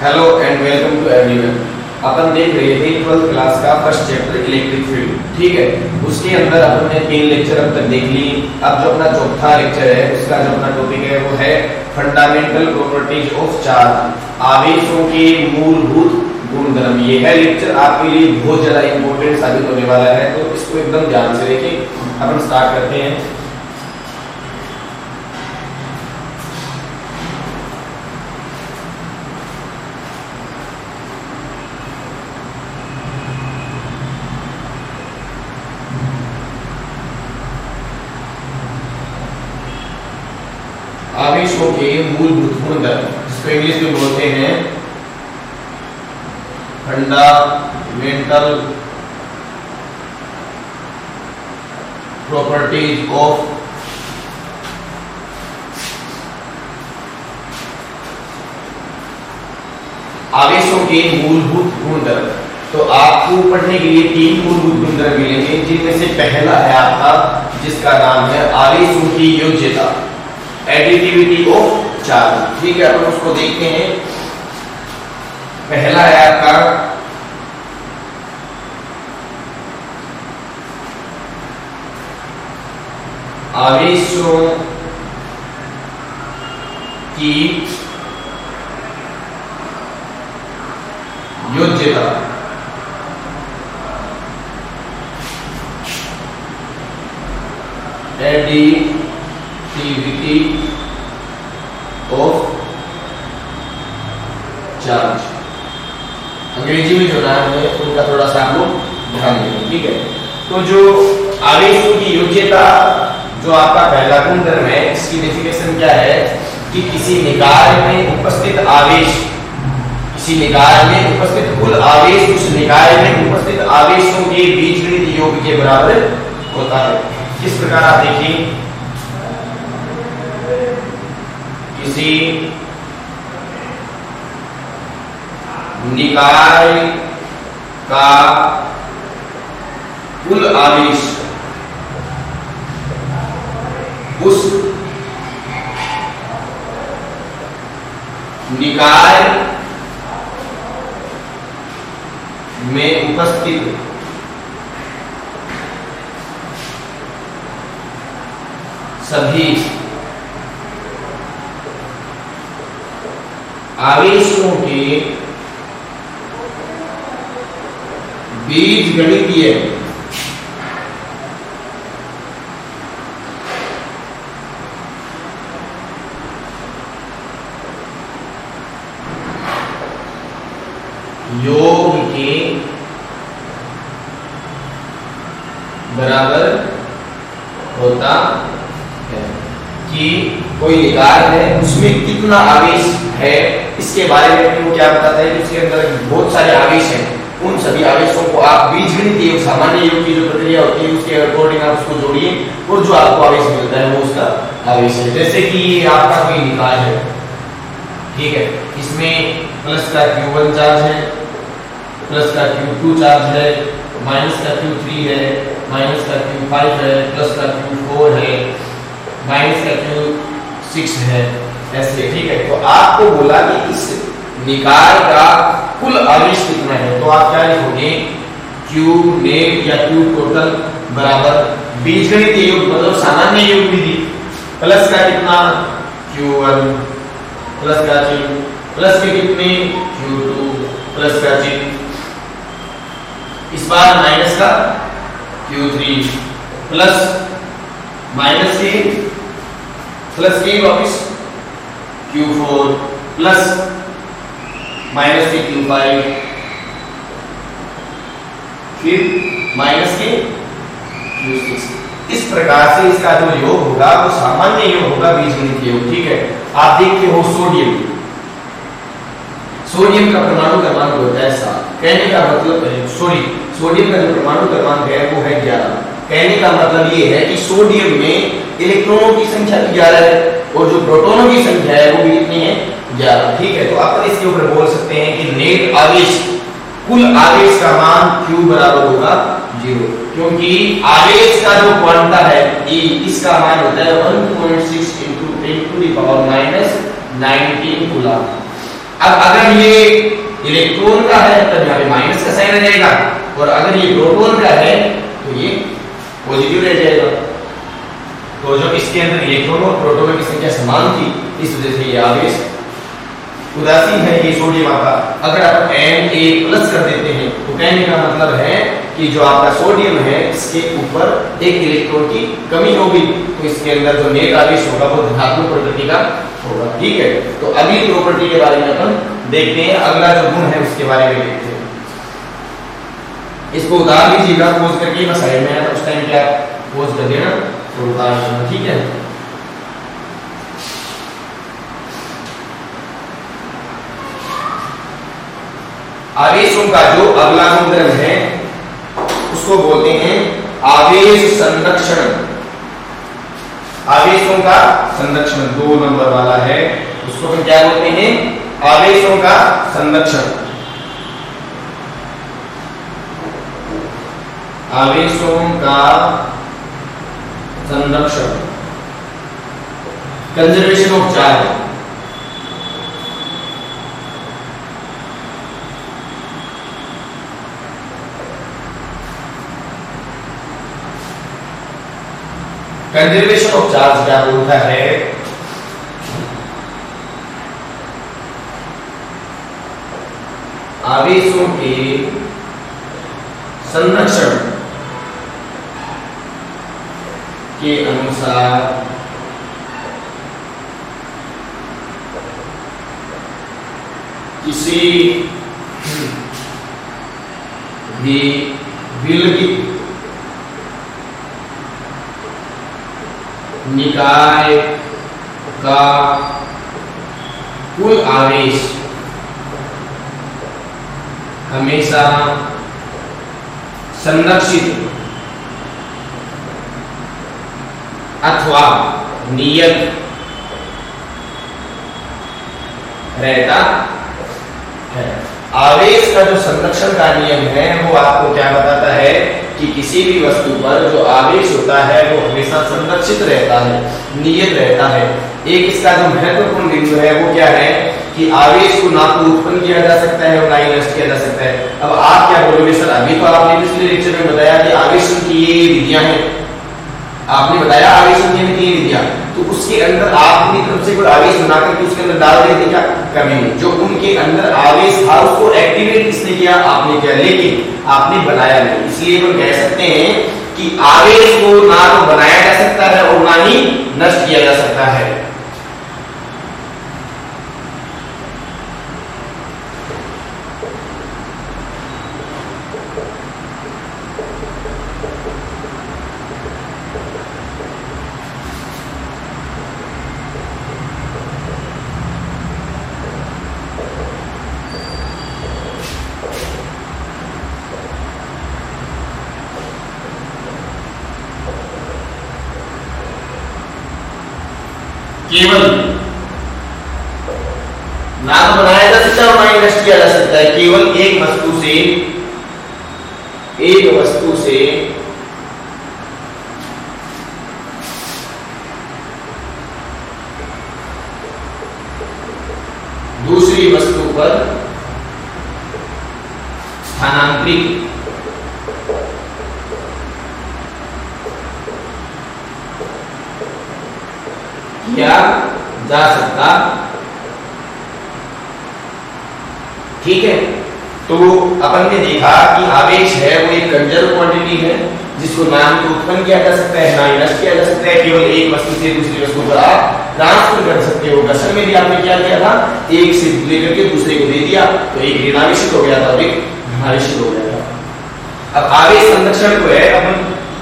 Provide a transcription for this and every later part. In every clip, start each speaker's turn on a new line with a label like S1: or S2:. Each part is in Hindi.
S1: Hello and welcome to everyone. अपन देख रहे थे 12th क्लास का फर्स्ट चैप्टर इलेक्ट्रिक फील्ड। ठीक है, उसके अंदर अपन ने 3 लेक्चर अब तक देख ली। अब जो अपना चौथा लेक्चर है उसका जो अपना टॉपिक है वो है फंडामेंटल प्रॉपर्टीज ऑफ चार्ज, आवेशों के मूलभूत गुणधर्म। ये है लेक्चर आपके लिए बहुत ज्यादा इंपॉर्टेंट साबित होने वाला है, तो इसको एकदम ध्यान से देखें। अपन स्टार्ट करते हैं। आवेशों के मूलभूत गुणधर्म, जिसको इंग्लिश में बोलते हैं फंडामेंटल प्रॉपर्टीज ऑफ आवेशों के मूलभूत गुणधर्म। तो आपको पढ़ने के लिए 3 मूलभूत गुणधर्म मिलेंगे, जिनमें से पहला है आपका, जिसका नाम है आवेशों की योज्यता, एडिटिविटी ऑफ चार्ज। ठीक है, अपन उसको देखते हैं। पहला है आपका आवेशों की योज्यता, एडिटिविटी ऑफ चार्ज। अंग्रेजी में जो नाम है उनका थोड़ा सा आप लोग ध्यान देंगे। ठीक है, तो जो आवेशों की योज्यता, जो आपका पहला गुणधर्म है, इसकी डेफिनेशन क्या है कि किसी निकाय में उपस्थित आवेश, किसी निकाय में उपस्थित कुल आवेश उस निकाय में उपस्थित आवेशों के बीजगणित योग के बराबर होता है। किस प्रकार आप देखिए, किसी निकाय का कुल आवेश उस निकाय में उपस्थित सभी आवेशों के बीजगणितीय योग के बराबर होता है। कि कोई निकाय है, उसमें कितना आवेश है, इसके बारे में वो क्या बताता है कि उसके अंदर बहुत सारे आवेश हैं। उन सभी आवेशों को आप बीजगणितीय योग, सामान्य योग की जो प्रक्रिया होती है उसके अकॉर्डिंग आप उसको जोड़िए और जो आपको आवेश मिलता है वो उसका आवेश है। जैसे कि ये आपका कोई निकाय है, ठीक है, इसमें प्लस का Q1 चार्ज है, प्लस का Q2 चार्ज है, माइनस का Q3 है, माइनस का Q5 है, प्लस का Q4 है, माइनस का Q6 है, ऐसे। ठीक है, तो आपको बोला कि इस निकाय का कुल आवेश कितना है, तो आप क्या लिखोगे, Q नेट या Q टोटल बराबर बीजगणितीय योग मतलब सामान्य योग विधि, प्लस का कितना Q1, प्लस का चिन्ह, प्लस के कितने Q2, प्लस का चिन्ह, इस बार माइनस का Q3, प्लस माइनस के प्लस के वापिस Q4, प्लस माइनस के Q5, फिर माइनस के Q6। इस प्रकार से इसका जो योग होगा वो सामान्य योग होगा, बीजगणितीय योग। ठीक है, आप देखते हो सोडियम, सोडियम का परमाणु क्रमांक होता है 7। कहने का मतलब सोडियम का जो परमाणु क्रमांक है वो है 11। कहने का मतलब ये है कि सोडियम में इलेक्ट्रॉनों की संख्या 11 है और जो प्रोटॉनों की संख्या है वो भी कितनी है, 11। ठीक है, तो अपन इसके ऊपर बोल सकते हैं कि नेट आवेश, कुल आवेश का मान Q बराबर होगा 0, क्योंकि आवेश का जो क्वांटा है E, इसका मान होता है 1.6 × 10⁻⁹ कूलम। अब अगर ये इलेक्ट्रॉन का है तब यहाँ पे माइनस का साइन आ जाएगा, और अगर ये प्रोटॉन का है तो ये पॉजिटिव रह जाएगा। तो जो इसके अंदर इलेक्ट्रॉन और प्रोटॉन की संख्या समान थी, इस वजह से ये आवेश उदासीन है, ये सोडियम आपका। अगर आप Na+ कर देते हैं तो कहने का मतलब है कि जो आपका सोडियम है इसके ऊपर एक इलेक्ट्रॉन की कमी होगी, तो इसके अंदर जो नेट आवेश होगा वो धनात्मक प्रकृति का होगा। ठीक है, तो अगली प्रॉपर्टी के बारे में अपन देखते हैं, अगला जो गुण है उसके बारे में देखते हैं। इसको उतार लीजिएगा पोज करके, मैं साइड में आया उस टाइम क्या पोज कर देना तो उतार देना। ठीक है, आवेशों का जो अगला गुणधर्म है उसको बोलते हैं आवेश संरक्षण। आवेशों का संरक्षण 2 नंबर वाला है, उसको हम क्या बोलते हैं? आवेशों का संरक्षण। आवेशों का संरक्षण, conservation of charge. Conservation of charge क्या बोलता है? आवेशों के संरक्षण के अनुसार किसी भी विलगित निकाय का कुल आवेश हमेशा संरक्षित अथवा नियत रहता है। आवेश का जो संरक्षण का नियम है वो आपको क्या बताता है कि किसी भी वस्तु पर जो आवेश होता है वो हमेशा संरक्षित रहता है, नियत रहता है। एक इसका जो महत्वपूर्ण बिंदु है वो क्या है कि आवेश को ना तो उत्पन्न किया जा सकता है और ना ही नष्ट किया जा सकता है। अब आप क्या बोलोगे सर, अभी तो आपने पिछले लेक्चर में बताया कि आवेशन की ये विधियां हैं, आपने बताया आवेशन की ये विधियां, तो उसके अंदर आप अपनी तरफ से कोई आवेश बनाकर के उसके अंदर डाल देते क्या? कभी नहीं। जो उनके अंदर आवेश था उसको एक्टिवेट किसने किया? आपने किया, लेकिन आपने बनाया नहीं। इसलिए हम कह सकते हैं कि आवेश को ना तो बनाया जा सकता है और ना ही नष्ट किया जा सकता है। केवल ना तो बनाया जा सकता है और ना ही नष्ट किया जा सकता है। केवल एक वस्तु से दूसरी वस्तु पर स्थानांतरित किया जा सकता। ठीक है, तो अपन ने देखा कि आवेश है वो एक कंजर्व क्वांटिटी है जिसको ना तो उत्पन्न किया जा सकता है ना ही नष्ट किया जा सकता है। केवल एक वस्तु से दूसरी वस्तु पर आप ट्रांसफर कर सकते हो। घर्षण में भी आपने क्या किया था? एक से लेकर के दूसरे को दे दिया तो एक ऋणावेशित हो गया था और एक धनावेशित हो गया था। अब आवेश संरक्षण को है अपन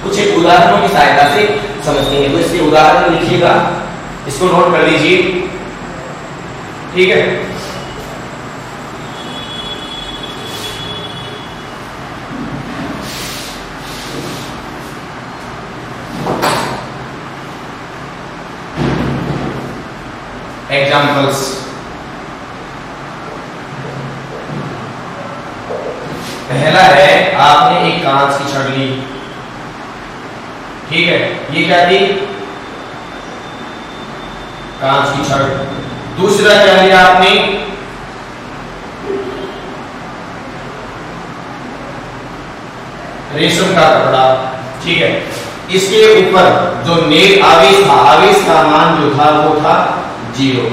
S1: कुछ एक उदाहरणों की सहायता से समझते हैं। तो इसके उदाहरण लिखिएगा, इसको नोट कर लीजिए। ठीक है, एग्जाम्पल्स। पहला है आपने एक कांच की छड़ ली। ठीक है, ये क्या थी? कांच की छड़। दूसरा क्या लिया आपने? रेशम का कपड़ा, ठीक है। इसके ऊपर जो नेट आवेश था, आवेश का मान जो था वो था 0।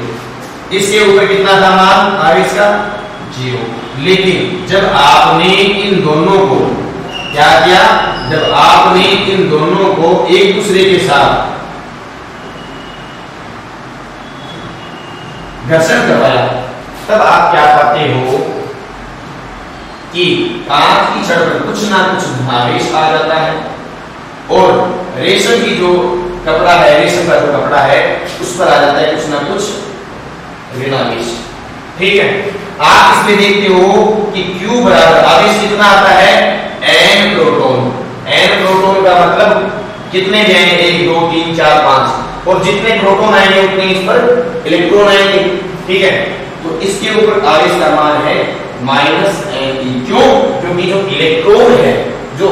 S1: इसके ऊपर कितना था मान आवेश का 0। लेकिन जब आपने इन दोनों को क्या किया, जब आपने इन दोनों को एक दूसरे के साथ घर्षण करवाया, तब आप क्या पाते हो कि कांच की छड़ पर कुछ ना कुछ आवेश आ जाता है और रेशम की जो कपड़ा है, रेशम का जो कपड़ा है उस पर आ जाता है कुछ ना कुछ ऋणावेश, ठीक है। आप इसमें देखते हो कि Q बराबर आवेश कितना आता है N प्रोटॉन। N प्रोटॉन का मतलब कितने जाएंगे 1 2 3 4 5 और जितने प्रोटॉन आएंगे उतने इस पर इलेक्ट्रॉन आएंगे, ठीक है। तो इसके ऊपर आवेश का मान है -Ne। क्यों? क्योंकि जो इलेक्ट्रॉन है, जो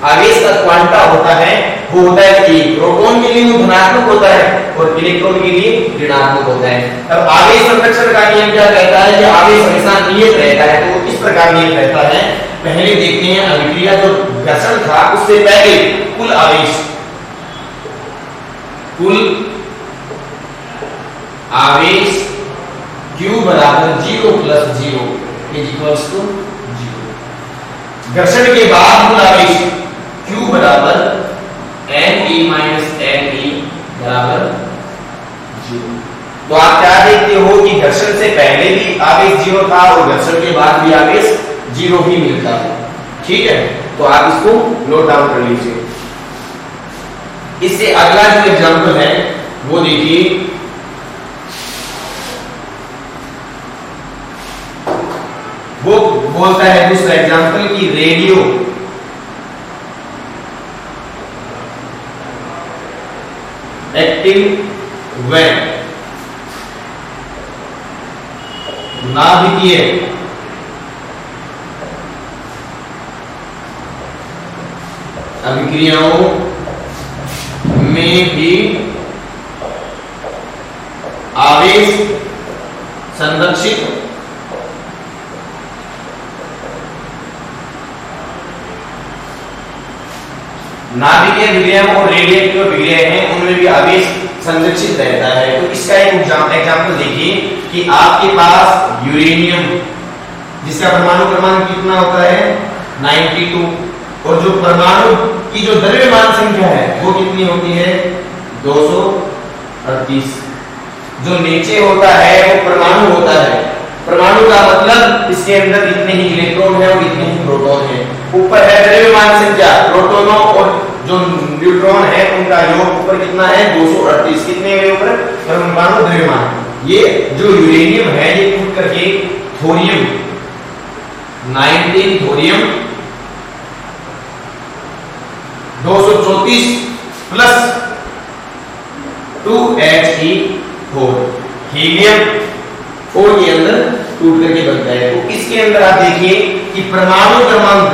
S1: आवेश का क्वांटा होता है वो होता है कि प्रोटॉन के लिए वो धनात्मक होता है और इलेक्ट्रॉन के लिए ऋणात्मक होता है। अब आवेश संरक्षण का नियम क्या कहता है कि आवेश हमेशा नियत रहता है, तो इस प्रकार नियत रहता है। पहले देखते हैं अभिक्रिया जो घर्षण था उससे पहले कुल आवेश, कुल आवेश Q बराबर 0 + 0 = 0। घर्षण के बाद कुल आवेश Q बराबर Ne - Ne बराबर 0। तो आप क्या देखते हो कि घर्षण से पहले भी आवेश 0 था और घर्षण के बाद भी आवेश 0 ही मिलता है, ठीक है। तो आप इसको नोट डाउन कर लीजिए। इससे अगला जो एग्जांपल है वो देखिए, वो बोलता है दूसरा एग्जांपल कि रेडियो एक्टिव व नाभिकीय अभिक्रियाओं में भी आवेश संरक्षित नाभिकीय विक्रियाएं और रेडियोएक्टिव विक्रियाएं हैं, उनमें भी आवेश संरक्षित रहता है। तो इसका एक एग्जांपल देखिए कि आपके पास यूरेनियम जिसका परमाणु क्रमांक कितना होता है 92 और जो परमाणु की जो द्रव्यमान संख्या है वो कितनी होती है 238। जो नीचे होता है वो परमाणु होता है। परमाणु का मतलब इसके अंदर इतने ही इलेक्ट्रॉन है और इतने ही प्रोटॉन है। ऊपर है द्रव्यमान संख्या, प्रोटॉनों और जो न्यूट्रॉन है उनका योग ऊपर कितना है 238। कितने है ऊपर परमाणु द्रव्यमान। ये जो यूरेनियम है ये टूट करके thorium 19 thorium 234 plus 2He4 helium 4 के अंदर टूट करके बनता है। तो इसके अंदर आप देखिए कि परमाणु क्रमांक,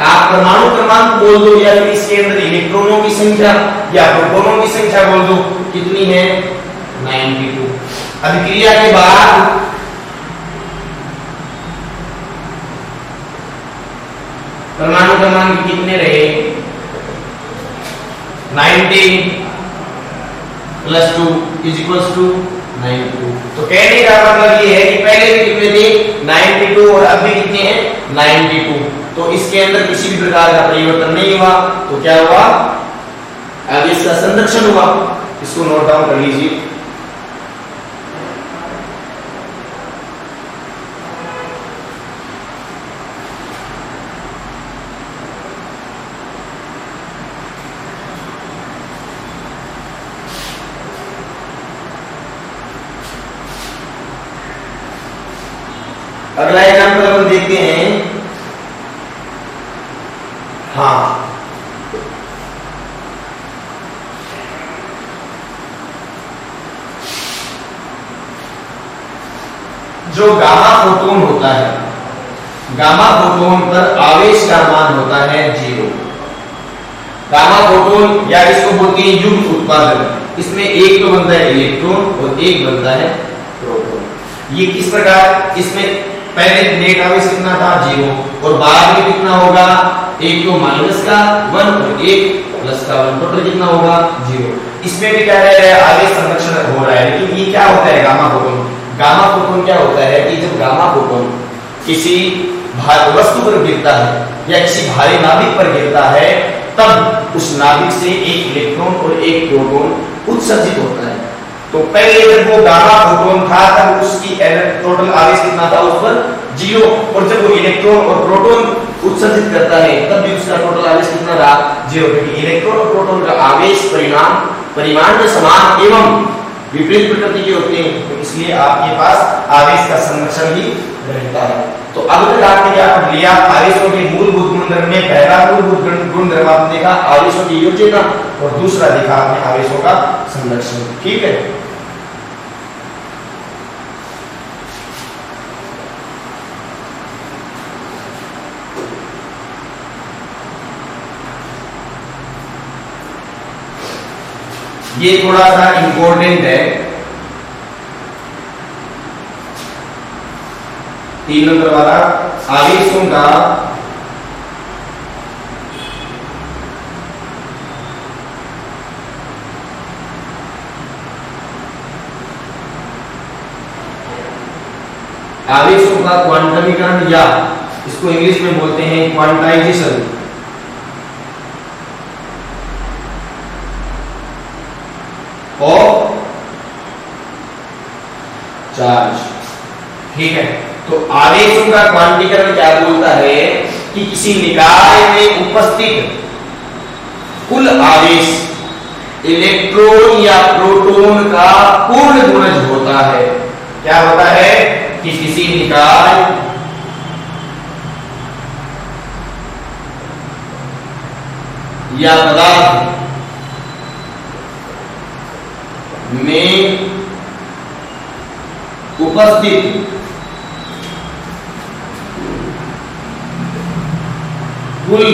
S1: आप परमाणु क्रमांक बोल दो या फिर इसके अंदर इलेक्ट्रॉनों की संख्या या प्रोटॉनों की संख्या बोल दो, कितनी है 92। अभिक्रिया के बाद परमाणु क्रमांक कितने रहे 19 + 2 = 92। तो कहने का मतलब ये है कि पहले भी कितने थे 92 और अब भी कितने हैं 92। तो इसके अंदर किसी भी प्रकार का परिवर्तन नहीं हुआ। तो क्या हुआ आवेश का संरक्षण हुआ। इसको नोट डाउन कर लीजिए। अगला एग्जाम्पल हम देखते हैं। हाँ, जो गामा फोटोन होता है, गामा फोटोन पर आवेश का मान होता है 0। गामा फोटोन या इसको बोलते हैं युग्म उत्पादन। इसमें एक तो बनता है इलेक्ट्रॉन और एक बनता है प्रोटॉन। ये किस प्रकार, इसमें पहले नेट आवेश कितना था 0 और बाद में कितना होगा, एक तो माइनस का 1 और एक प्लस का 1, टोटल कितना होगा 0। इसमें भी कह रहे हैं आवेश संरक्षण हो रहा है, लेकिन ये क्या होता है गामा फोटोन। गामा फोटोन क्या होता है कि जब गामा फोटोन किसी वस्तु पर गिरता है या किसी भारी नाभिक पर गिरता है, तब उस नाभिक से एक इलेक्ट्रॉन और एक प्रोटॉन उत्सर्जित होता है। तो पहले जब वो गामा फोटोन था तब उसकी टोटल आवेश कितना था उस पर 0, और जब वो इलेक्ट्रॉन और प्रोटॉन उत्सर्जित करता है तब भी उसका टोटल आवेश कितना रहा 0, क्योंकि इलेक्ट्रॉन और प्रोटॉन का आवेश परिमाण में समान एवं विपरीत प्रकृति के होते हैं, तो इसलिए आपके पास आवेश का संरक्षण भी रहता है। तो अब तक आपने क्या पढ़ लिया, आवेशों के मूलभूत गुणधर्म में पहला मूलभूत गुणधर्म आपने देखा आवेशों की योजना, और दूसरा देखा आपने आवेशों का संरक्षण। ठीक है, ये थोड़ा सा इंपॉर्टेंट है। 3 नंबर वाला आवेशों का क्वांटमीकरण, या इसको इंग्लिश में बोलते हैं क्वांटाइजेशन ऑफ चार्ज। ठीक है, तो आवेशों का क्वांटीकरण क्या बोलता है कि किसी निकाय में उपस्थित कुल आवेश इलेक्ट्रॉन या प्रोटॉन का पूर्ण गुणज होता है। क्या होता है कि किसी निकाय या पदार्थ में उपस्थित कुल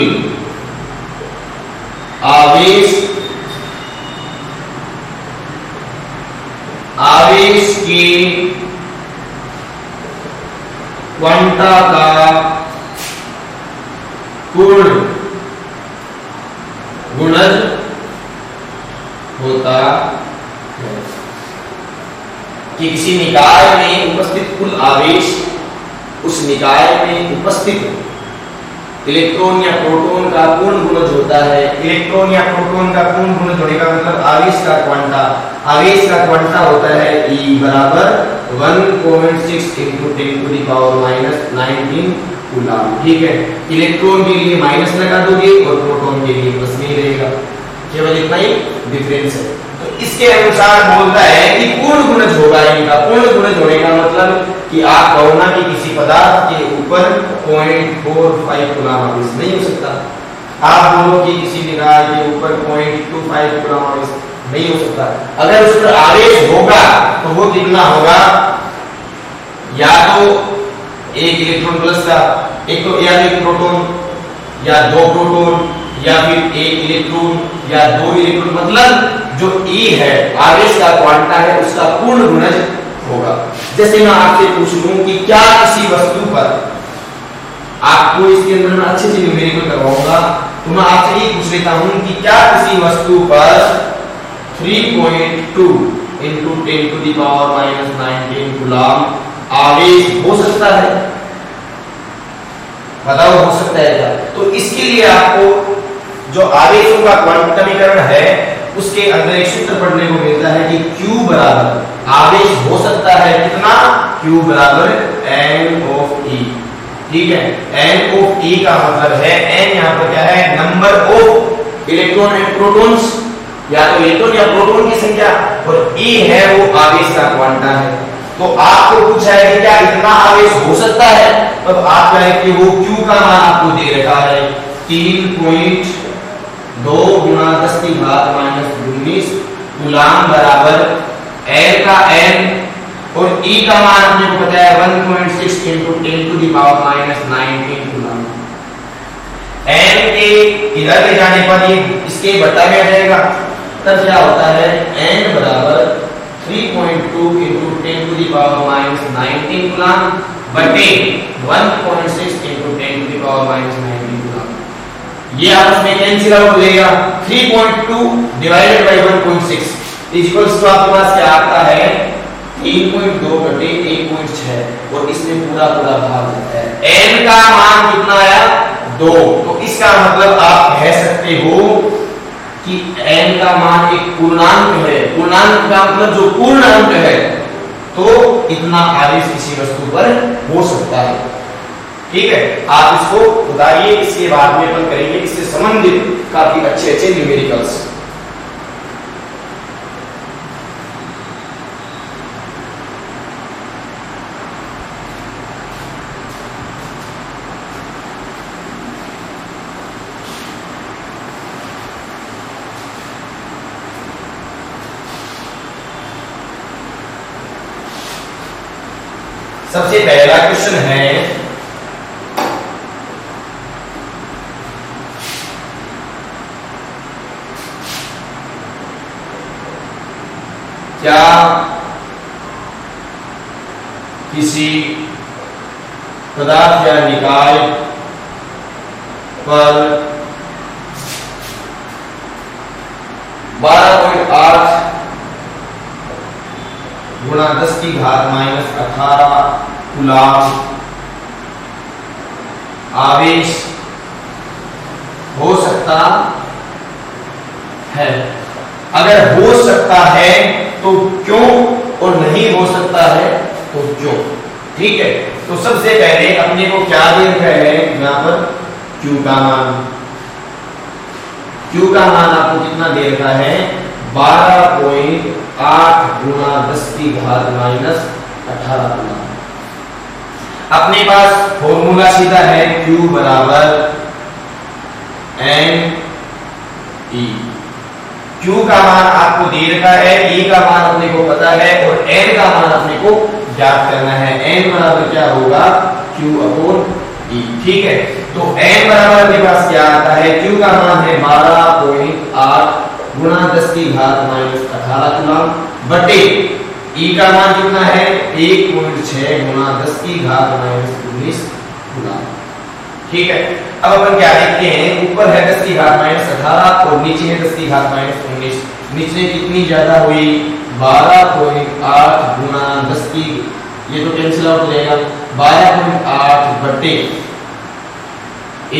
S1: आवेश के क्वांटा का पूर्ण गुणज होता है। कि किसी निकाय में उपस्थित कुल आवेश उस निकाय में उपस्थित इलेक्ट्रॉन या प्रोटॉन का पूर्ण गुणज होता है। इलेक्ट्रॉन या प्रोटॉन का पूर्ण गुणज होने का मतलब आवेश का क्वांटा, आवेश का क्वांटा होता है E बराबर 1.6 × 10⁻⁻19 कूलम। ठीक है, इलेक्ट्रॉन के लिए माइनस लगा दोगे और प्रोटॉन के लिए प्लस नहीं रहेगा, केवल इतना ही डिफरेंस है। तो इसके अनुसार बोलता है कि पूर्ण गुणज होगा इनका। पूर्ण गुणज होने का मतलब कि आप कहो ना कि किसी पदार्थ के ऊपर 0.45 कूलम आवेश नहीं हो सकता, आप बोलो कि किसी निकाय के ऊपर 0.25 कूलम आवेश नहीं हो सकता। अगर उस पर आवेश होगा तो वो कितना होगा, या तो एक इलेक्ट्रॉन प्लस का, एक तो या एक प्रोटॉन या 2 प्रोटॉन, या फिर एक इलेक्ट्रॉन या 2 इलेक्ट्रॉन, मतलब जो E है आवेश का क्वांटा है उसका पूर्ण गुणज होगा। जैसे मैं आपसे पूछ लूं कि क्या किसी वस्तु पर, आपको इसके अंदर मैं अच्छे से न्यूमेरिकल करवाऊंगा, तो मैं आपसे ये पूछ लेता हूं कि क्या किसी वस्तु पर 3.2 × 10⁻⁻19 कूलम आवेश हो सकता है? बताओ, हो सकता है क्या? तो इसके लिए आपको जो आवेशों का क्वांटमीकरण है उसके अंदर एक सूत्र पढ़ने को मिलता है कि Q बराबर आवेश हो सकता है कितना, Q बराबर n(E). ठीक है, n(E) का मतलब है n यहाँ पर क्या है, number of electron and protons, या तो इलेक्ट्रॉन या प्रोटॉन की संख्या, और E है वो आवेश का क्वांटा है। तो आपको पूछा है कि क्या इतना आवेश हो सकता है, तब तो आप कहें कि वो Q का मान आपको दे रखा है 3.2 × 10⁻⁻19 कूलम बराबर L का n और E का मान हमने पता है 1.6 × 10⁻⁻19 कूलम। n के इधर ले जाने पर ये इसके बटा में आ जाएगा, तब क्या होता है n बराबर 3.2 × 10⁻⁻19 कूलम बटे 1.6 into 10 to the power minus 19 coulomb. ये आपस में कैंसिल आउट हो जाएगा। 3.2 डिवाइडेड बाय 1.6 इक्वल्स टू आपके पास क्या आता है 3.2 बटे 1.6 और इसमें पूरा पूरा भाग होता है। n का मान कितना आया 2। तो इसका मतलब आप कह सकते हो कि n का मान एक पूर्णांक है। पूर्णांक का मतलब जो पूर्ण अंक है, तो इतना आवेश किसी वस्तु पर हो सकता है। ठीक है, आप इसको बताइए, इसके बाद में अपन करेंगे इससे संबंधित काफी अच्छे अच्छे न्यूमेरिकल्स। सबसे पहला क्वेश्चन है क्या किसी पदार्थ या निकाय पर 12.8 गुणा 10 की घात माइनस 18 कूलम आवेश हो सकता है? अगर हो सकता है तो क्यों, और नहीं हो सकता है तो क्यों? ठीक है, तो सबसे पहले अपने को क्या दे रखा है यहां पर Q का मान। Q का मान आपको कितना दे रखा है 12.8 गुणा 10 की घात माइनस 18 कूलम। अपने पास फॉर्मूला सीधा है Q बराबर n E। Q का मान आपको दे रखा है, E का मान अपने को पता है और n का मान अपने को ज्ञात करना है। n बराबर क्या होगा Q अपॉन E। ठीक है, तो n बराबर अपने पास क्या आता है, Q का मान है 12.8 गुणा 10 की घात माइनस 18 कूलम बटे E का मान कितना है 1.6 गुणा 10 की घात माइनस 19 कूलम। ठीक है, अब अपन क्या देखते हैं, ऊपर है 10 की घात माइनस 18 और नीचे है 10 की घात माइनस 19। नीचे कितनी ज्यादा हुई 12.8 गुणा 10 की, ये तो कैंसिल आउट हो जाएगा, 12.8 बटे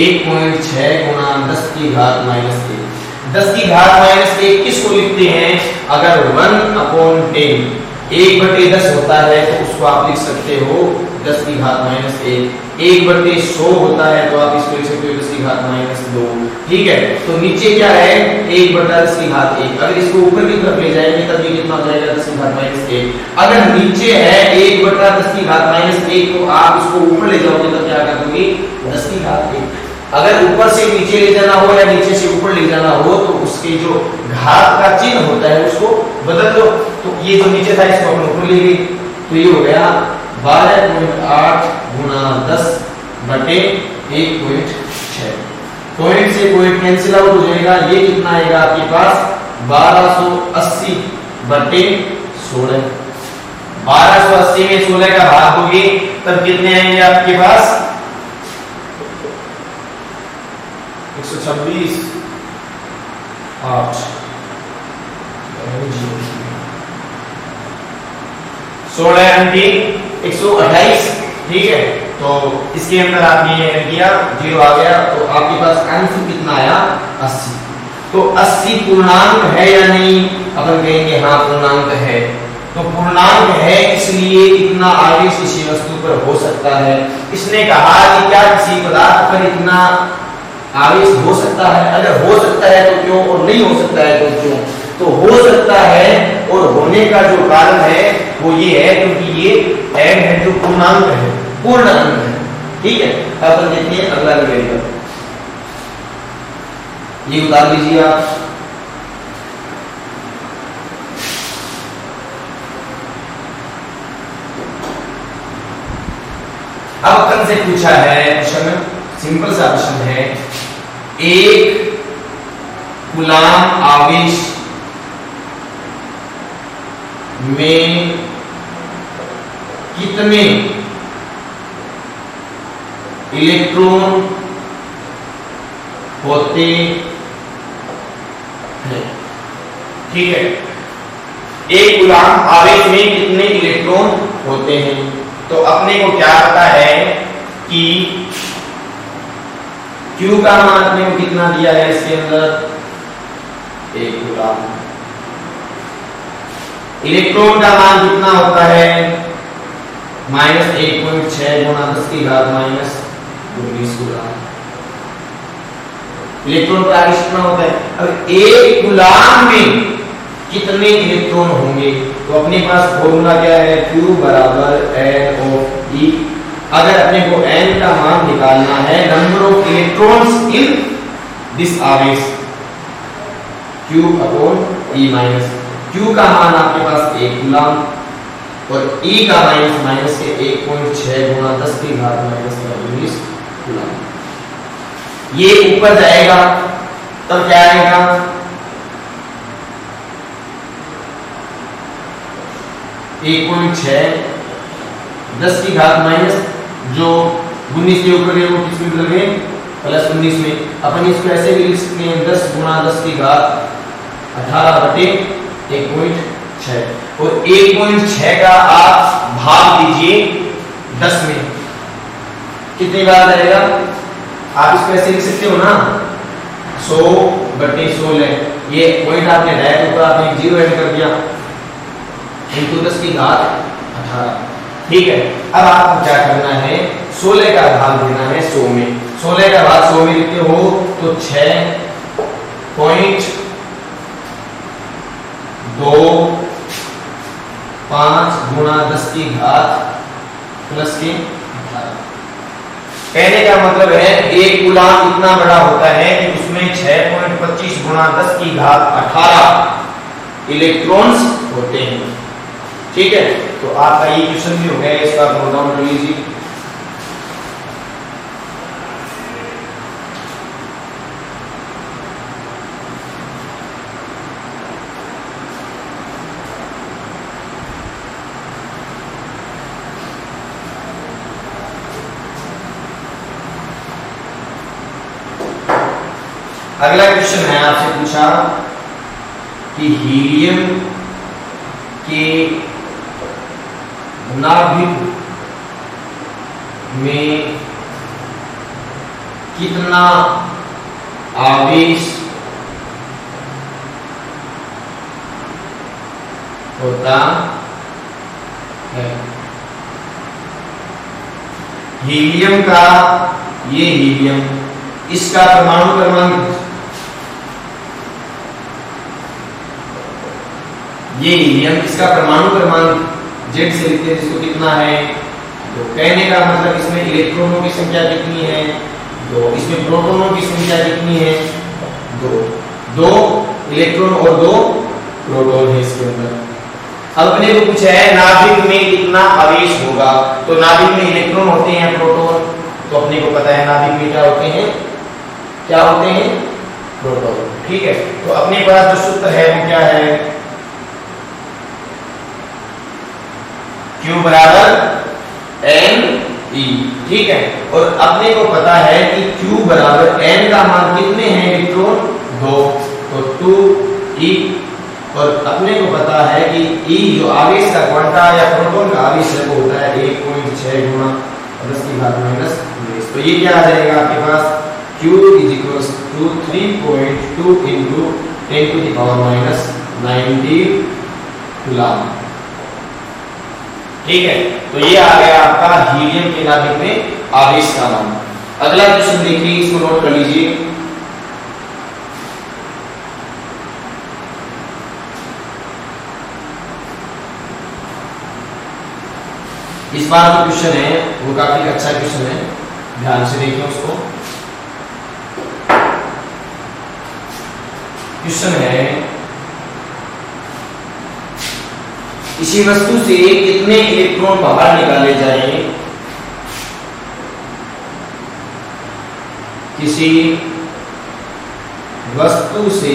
S1: 1.6 गुणा 10 की घात माइनस 1। 10 की घात माइनस 1 किसको लिखते हैं, अगर 1/10 1/10 होता है तो उसको आप लिख सकते हो 10 की घात माइनस 1। 1/100 होता है तो आप इसको लिख सकते हो 10 की घात माइनस 2। ठीक है, तो नीचे क्या है 1/10 की घात 1। अगर इसको ऊपर की तरफ ले जाएंगे तब ये कितना हो जाएगा 10 की घात माइनस 1। अगर नीचे है 1/10 की घात माइनस 1 तो आप इसको ऊपर ले जाओगे तब क्या कर दोगे 10 की घात 1। अगर ऊपर से नीचे ले जाना हो या नीचे से ऊपर ले जाना हो तो उसके जो घात का चिन्ह होता है उसको बदल दो। तो ये जो नीचे था इसको अपन ऊपर ले गए, तो ये हो गया 12.8 गुणा 10 बटे 1.6। पॉइंट से पॉइंट कैंसिल आउट हो जाएगा, ये कितना आएगा आपके पास 1280 बटे 16। 1280 में 16 का भाग दोगे तब कितने आएंगे आपके पास 126 8 16 अंकी 128। ठीक है, तो इसके अंदर आपने ये किया 0 आ गया, तो आपके पास आंसर कितना आया 80। तो 80 पूर्णांक है या नहीं, अपन कहेंगे हाँ पूर्णांक है। तो पूर्णांक है इसलिए इतना आवेश किसी वस्तु पर हो सकता है। इसने कहा कि क्या किसी पदार्थ पर इतना आवेश हो सकता है, अगर हो सकता है तो क्यों, और नहीं हो सकता है तो क्यों। तो हो सकता है और होने का जो कारण है वो ये है क्योंकि ये n है जो पूर्णांक है, पूर्ण अंक है। ठीक है, अपन देखिए अगला न्यूमेरिकल, ये उतार लीजिए आप। अब अपन से पूछा है क्वेश्चन, सिंपल सा क्वेश्चन है, एक कूलम आवेश में कितने इलेक्ट्रॉन होते हैं। ठीक है, एक कूलाम आवेश में कितने इलेक्ट्रॉन होते हैं? तो अपने को क्या पता है कि Q का मान अपने को कितना दिया है इसके अंदर, एक कूलाम। इलेक्ट्रॉन का मान कितना होता है, -1.6 गुणा 10 की घात -19 कूलाम। इलेक्ट्रॉन का आवेश कितना होता है? अब एक कूलाम में कितने इलेक्ट्रॉन होंगे? तो अपने पास फॉर्मूला क्या है, Q बराबर N ऑफ E। अगर अपने को N का मान निकालना है, number of electrons in this आवेश, Q upon E minus. Q का मान आपके पास 1 कूलाम और E का माइनस के 1.6 गुणा 10 की घात -19 कूलाम। ये ऊपर जाएगा तब क्या आएगा, 1.6 10 की घात माइनस, जो 19 के ऊपर है वो किस में बदल गए, +19 में। अपन इसको ऐसे भी लिख सकते हैं 10 गुणा 10 की घात 18 बटे 1.6 और 1.6 का आप भाग दीजिए 10 में, कितनी बार रहेगा? आप इसको ऐसे लिख सकते हो ना, 100 बटे 16। ये पॉइंट आपने डायरेक्ट ऊपर आपने 0 ऐड कर दिया इनटू 10 की घात 18। ठीक है, अब आपको क्या करना है, 16 का भाग देना है 100 में। 16 का भाग 100 में लिखते हो तो 6.25 गुणा 10 की घात प्लस के 18। कहने का मतलब है एक कूलाम इतना बड़ा होता है कि उसमें 6.25 गुणा 10 की घात 18 इलेक्ट्रॉन्स होते हैं। ठीक है, तो आपका ये क्वेश्चन भी हो गया, इसका नोट डाउन कर लीजिए। अगला क्वेश्चन है, आपसे पूछा कि हीलियम के नाभिक में कितना आवेश होता है? हीलियम का, ये हीलियम, इसका परमाणु क्रमांक, ये हीलियम, इसका परमाणु क्रमांक Z से लिखते हैं, जिसको कितना है, तो कहने का मतलब इसमें इलेक्ट्रॉनों की संख्या कितनी है, 2। इसमें प्रोटॉनों की संख्या कितनी है, 2। 2 इलेक्ट्रॉन और 2 प्रोटॉन है इसके अंदर। अब अपने को पूछा है नाभिक में कितना आवेश होगा, तो नाभिक में इलेक्ट्रॉन होते हैं, प्रोटॉन, तो अपने को पता है नाभिक में क्या होते हैं, क्या होते हैं, प्रोटॉन। ठीक है, तो अपने पास जो सूत्र है वो क्या है, Q बराबर NE। ठीक है, और अपने को पता है कि Q बराबर N का मान कितने हैं इलेक्ट्रॉन, 2, तो 2E। और अपने को पता है कि E जो आवेश का क्वांटा या प्रोटॉन का आवेश है वो होता है 1.6 गुणा 10 की घात -19। तो ये क्या आ जाएगा आपके पास, Q = 3.2 × 10⁻90 कूलाम। ठीक है, तो ये आ गया आपका हीलियम के नाभिक में आवेश का मान। अगला क्वेश्चन देखिए, इसको नोट कर लीजिए। इस बार जो क्वेश्चन है वो काफी अच्छा क्वेश्चन है, ध्यान से देखिए उसको। क्वेश्चन है, किसी वस्तु से कितने इलेक्ट्रॉन बाहर निकाले जाएं? किसी वस्तु से